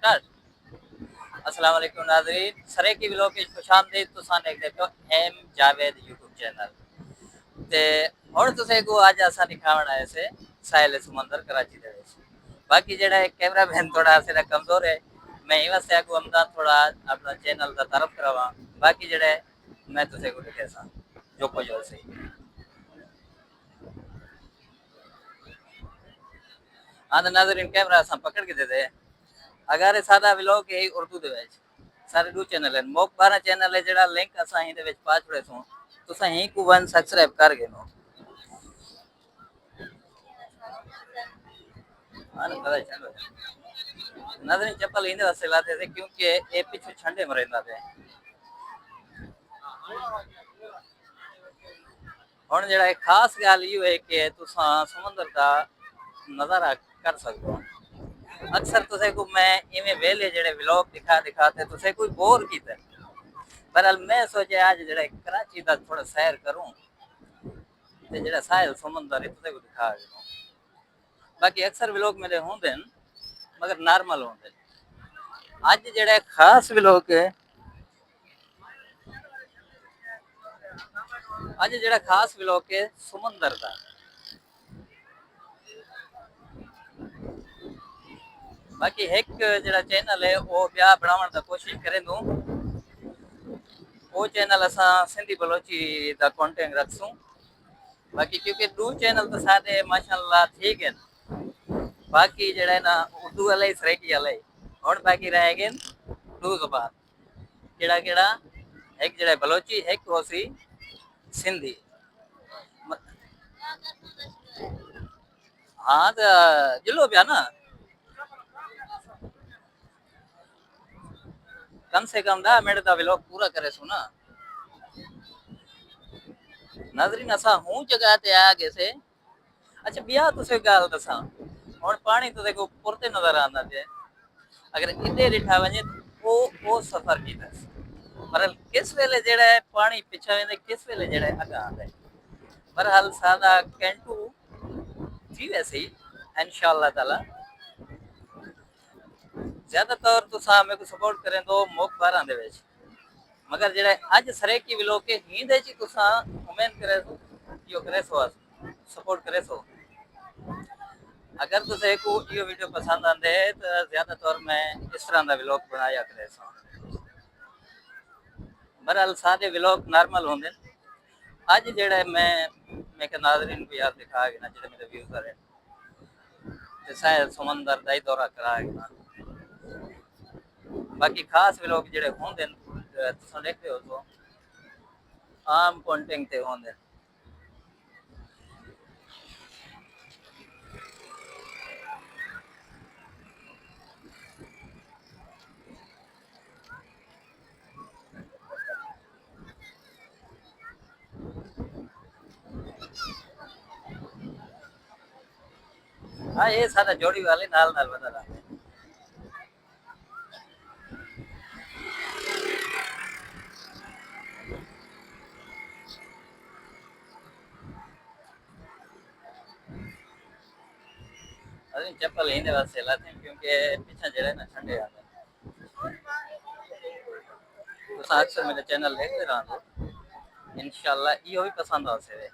Start. अस्सलाम वालेकुम नाज़रीन, सरे की व्लॉग की खुशामदीद तुसां देखदे पियो एम जावेद यूट्यूब चैनल ते हुण तुसें को अज असां दिखावण आए से साहिल समंदर कराची दे विच। बाकी जेड़ा कैमरा मैन थोड़ा सेरा कमजोर है, मैं ही वास्ते को अमदा थोड़ा अपना चैनल दा तारफ करावा। बाकी जेड़ा मैं तुसें को दिखे सा जो कुछ हो सही। हाँ तो नाज़रीन कैमरा असां पकड़ के दे दे। अगर सादा व्लॉग है उर्दू दे विच सारे दो चैनल है मोक 12 चैनल है जेड़ा लिंक असा ही दे विच पा छड़े सो तुसा ही को वन सब्सक्राइब कर गे नो आने पता चलो नजर चप्पल इंदे वास्ते लाते थे क्योंकि ए पीछे ठंडे में रहंदा थे हुन जेड़ा एक खास गाल यो है कि तुसा समुंदर दा नजारा कर सकदो अक्सर तुसे को मैं इवें वेले जेड़े व्लॉग दिखा दिखाते तुसे कोई बोर कीता पर मैं सोचे आज जेड़ा कराची दा थोड़ा सैर करूं ते जेड़ा साहिल समुंदर है तुसे को दिखा बाकी अक्सर व्लॉग मेरे होंदे मगर नॉर्मल होंदे आज जेड़ा खास व्लॉग है आज जेड़ा खास व्लॉग है समुंदर दा बाकी एक जेड़ा चैनल है वो ब्याह बनावन दा कोशिश करें दूं वो चैनल असा सिंधी बलोची दा कंटेंट रखसूं बाकी क्योंकि दो चैनल तो सारे माशाल्लाह ठीक है बाकी जेड़ा है ना उर्दू वाले सराइकी वाले और बाकी रह गए दो जबान केड़ा केड़ा एक जेड़ा बलोची एक होसी सिंधी हाँ तो जिलो भी ना कम से कम 10 मिनट का व्लॉग पूरा करे सो ना नाजरीन असा हूं जगह ते आ गए से अच्छा बिया तुसे गाल दसा और पानी तो देखो पुरते नजर आंदा जे अगर इते रिठा वने वो सफर की दस पर किस वेले जेड़ा है पानी पीछे वेंदे किस वेले जेड़ा है अगा आंदा पर हल सादा कैंटू जी वैसे ही इंशाल्लाह ताला ज्यादातर तो सा मेरे को सपोर्ट करें तो मोक 12 दे विच मगर जेड़ा आज सरे की व्लॉग के हींद है जी तुसा उम्मीद करे तो यो करे सो सपोर्ट करे सो अगर तुसे को यो वीडियो पसंद आंदे तो ज्यादातर मैं इस तरह दा व्लॉग बनाया करे सो बहरहाल सादे व्लॉग नॉर्मल होंदे आज जेड़ा मैं के नाज़रीन को याद दिखा के ना जेड़े मेरे व्यूअर है ते शायद समंदर दा ही दौरा करा के ना बाकी खास व्लॉग जेड़े होंदे तुसा देखते हो तो आम कंटेंट ते होंदे हाँ ये सारा जोड़ी वाले नाल नाल बता रहा अरे चप्पल लेने वास्ते लाते हैं क्योंकि पीछे जड़े ना ठंडे आते तो अक्सर मेरे चैनल देखते रहा तो इंशाल्लाह यो भी पसंद आ से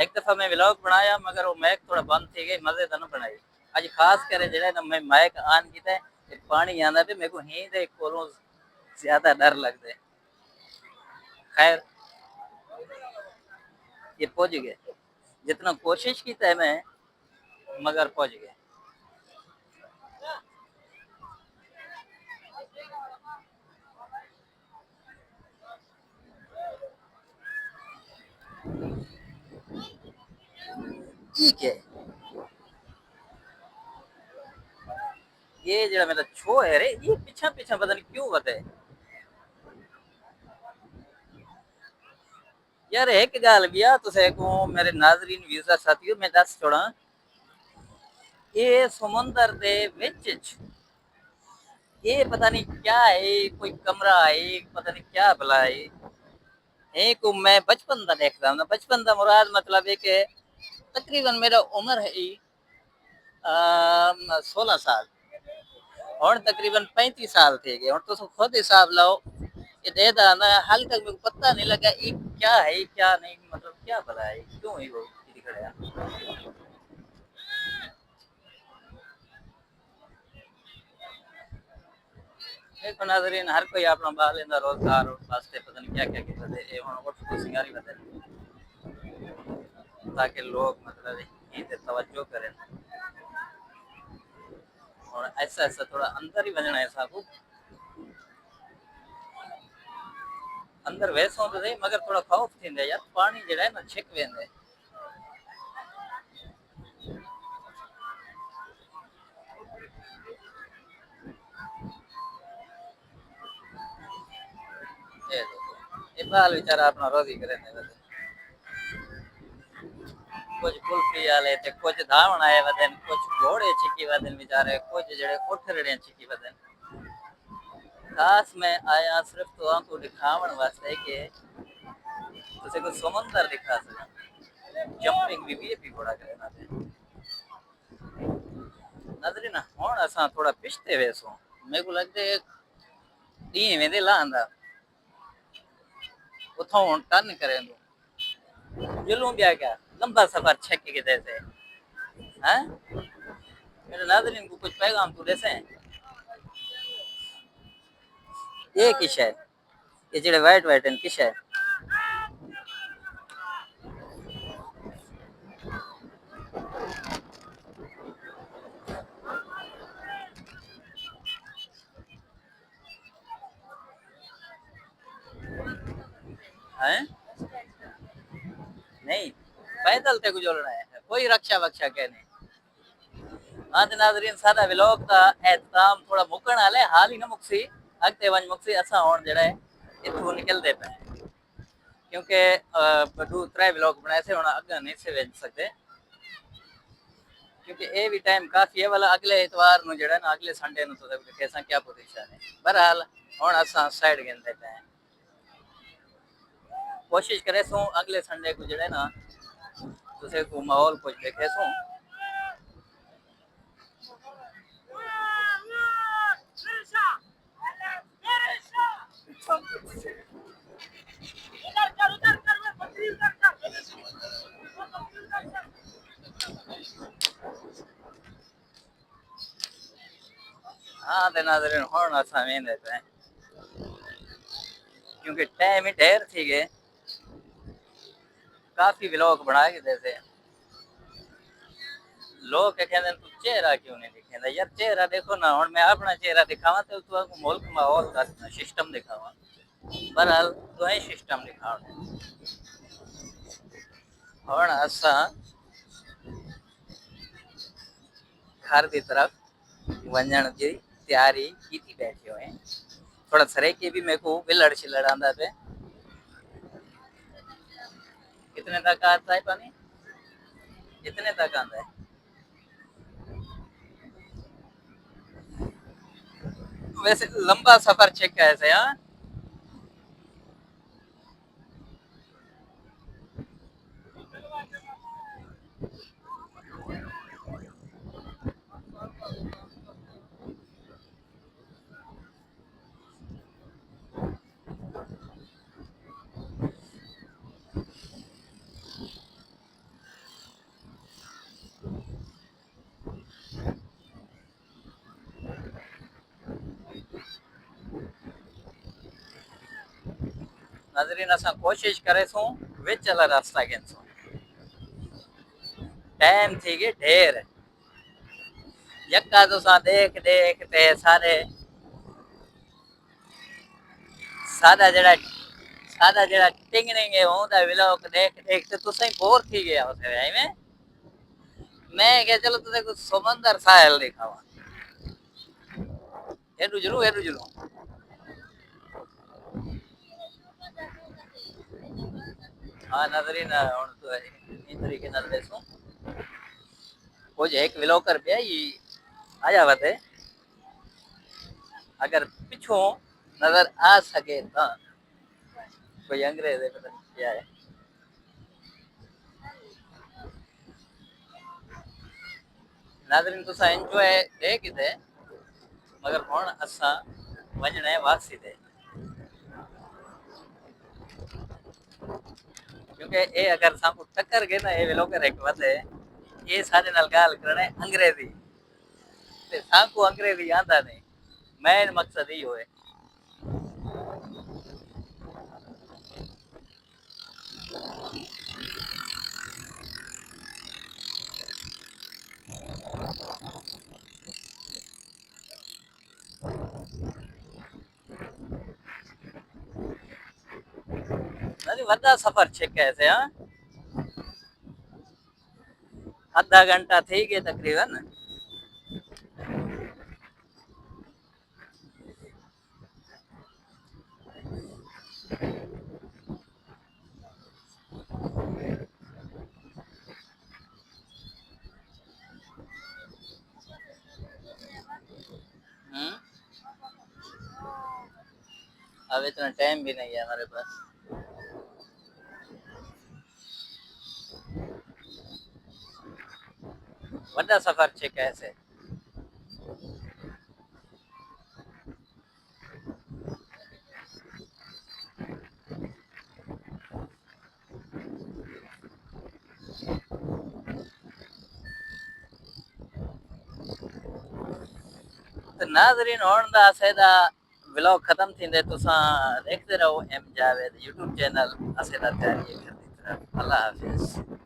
एक दफा मैं व्लॉग बनाया मगर वो मैक थोड़ा बंद थी गई मजे तो ना बनाई आज खास करे जड़े ना मैं मैक ऑन किया पानी आंदा पे मेरे को ही दे कोलों ज्यादा डर लगदे खैर ये पहुंच गए जितना कोशिश की है मैं मगर पहुंच गए ठीक है ये जरा मेरा छो है रे ये पीछा पीछा पता नहीं क्यों बता है यार एक गाल बिया तुसे को मेरे नाजरीन व्यूअर साथियों मैं दस छोड़ा ये समुंदर दे विच ये पता नहीं क्या है कोई कमरा है पता नहीं क्या भला है एक मैं बचपन दा देखदा हूं बचपन दा मुराद मतलब है कि तकरीबन मेरा उम्र है 16 साल हुण तकरीबन 35 साल थी गए। हुण तुम खुद हिसाब लाओ कि दे दा ना हाल तक मेरे को पता नहीं लगा ये क्या है ये क्या नहीं, मतलब क्या पता है क्यों ही वो खड़ा। देखो नाज़रीन, हर कोई अपना बाल इंदा रोजगार वास्ते पता नहीं क्या क्या किया ये हुण उठ को सिंगारी बदल ताकि लोग मतलब ये तवज्जो करें। और ऐसा ऐसा थोड़ा अंदर ही वञणु आहे साहब, अंदर वैसो तो सही मगर थोड़ा खौफ थींदे यार, पानी जड़ा है ना छिक वेंदे। ये देखो ये बाल बेचारा अपना रोजी करे ने वदन, कुछ कुल्फी वाले ते कुछ धावण आए वदन, कुछ घोड़े छिकी वदन बेचारे, कुछ जड़े उठ रड़े छिकी वदन। खास मैं आया सिर्फ तो आपको दिखावन वास्ते के तुसे को समंदर दिखा सका, जंपिंग भी घोड़ा करे ना थे। नजरी ना हुण असां थोड़ा पिछते वेसो, मेरे को लगदे डी वेंदे लांदा उथों हुण टर्न करेंदो जुलूं बिया क्या लंबा सफर छक के देते हैं। मेरे नाज़रीन को कुछ पैगाम तो देसे ये किश है, ये जेड़े वाइट वाइट हैं किश है। हैं नहीं पैदल ते गुजरना है, कोई रक्षा वक्षा के नहीं। हाँ तो नाज़रीन सादा व्लॉग दा एहतमाम थोड़ा मुकण वाले हाल ही ना मुक्सी अगते वंज मुक्सी असा हुण जड़ा है इथों निकलदे पे क्योंकि दो त्रै व्लॉग बनाए थे हुण अग नहीं से वेच सकते क्योंकि ये भी टाइम काफी है वाला अगले इतवार नु जड़ा ना अगले संडे नु तो कैसा क्या पोजीशन है। बहरहाल हुण असा साइड गेंदे पे कोशिश करे सो अगले संडे को जड़े ना तुसे को माहौल कुछ देखे सो। हाँ ते नाज़रीन हुण असा वेंदे पे क्योंकि टाइम ही ढेर थी गए, काफी व्लॉग बना के देते लोग कहते तू चेहरा क्यों नहीं दिखेंदा यार, चेहरा देखो ना हुण मैं अपना चेहरा दिखावा तो तू मुल्क माहौल का सिस्टम दिखावा। बहरहाल तो है सिस्टम दिखावण हुण असा घर की तरफ वंजण की तैयारी की बैठे हुए हैं। थोड़ा सरेके भी मेरे को बिलड़ छिलड़ आंदा पे कितने तक आता है पानी, कितने तक आंदा है वैसे लंबा सफर चेक कैसे। हाँ नाज़रीन असा कोशिश करे सो विच वाला रास्ता गिन सो टाइम थी गए ढेर यक्का तो सा देख देख ते सारे सादा जड़ा टिंगरिंग है होंदा व्लॉग देख देख ते तुसे बोर थी गया उसे भाई मैं क्या चलो तुसे कुछ समंदर साहिल दिखावा एडू जरू हाँ नाज़रीन हुण तो इन तरीके नाल देसो कुछ एक व्लॉगर पे ही आया वते अगर पिछो नजर आ सके तो कोई अंग्रेज है पता नहीं क्या है। नाज़रीन तुसा एंजॉय देख दे मगर हुण असां वञणा है वापसी ते, क्योंकि ये अगर सामू टक्कर गए ना ये व्लॉगर एक वधे, ये सारे नाल गाल करने अंग्रेजी ते साकू अंग्रेजी आंदा नहीं। मेन मकसद ही होए। नहीं वड्डा सफर छे कैसे हां, आधा घंटा थी गए तकरीबन। हम्म, अब इतना टाइम भी नहीं है हमारे पास। वड्डा सफर छे कैसे। तो नाज़रीन हुण दा असेदा व्लॉग खत्म थींदे, तुसां देखते रहो एम जावेद यूट्यूब चैनल असेदा तैयारी करदी तरफ। अल्लाह हाफिज़।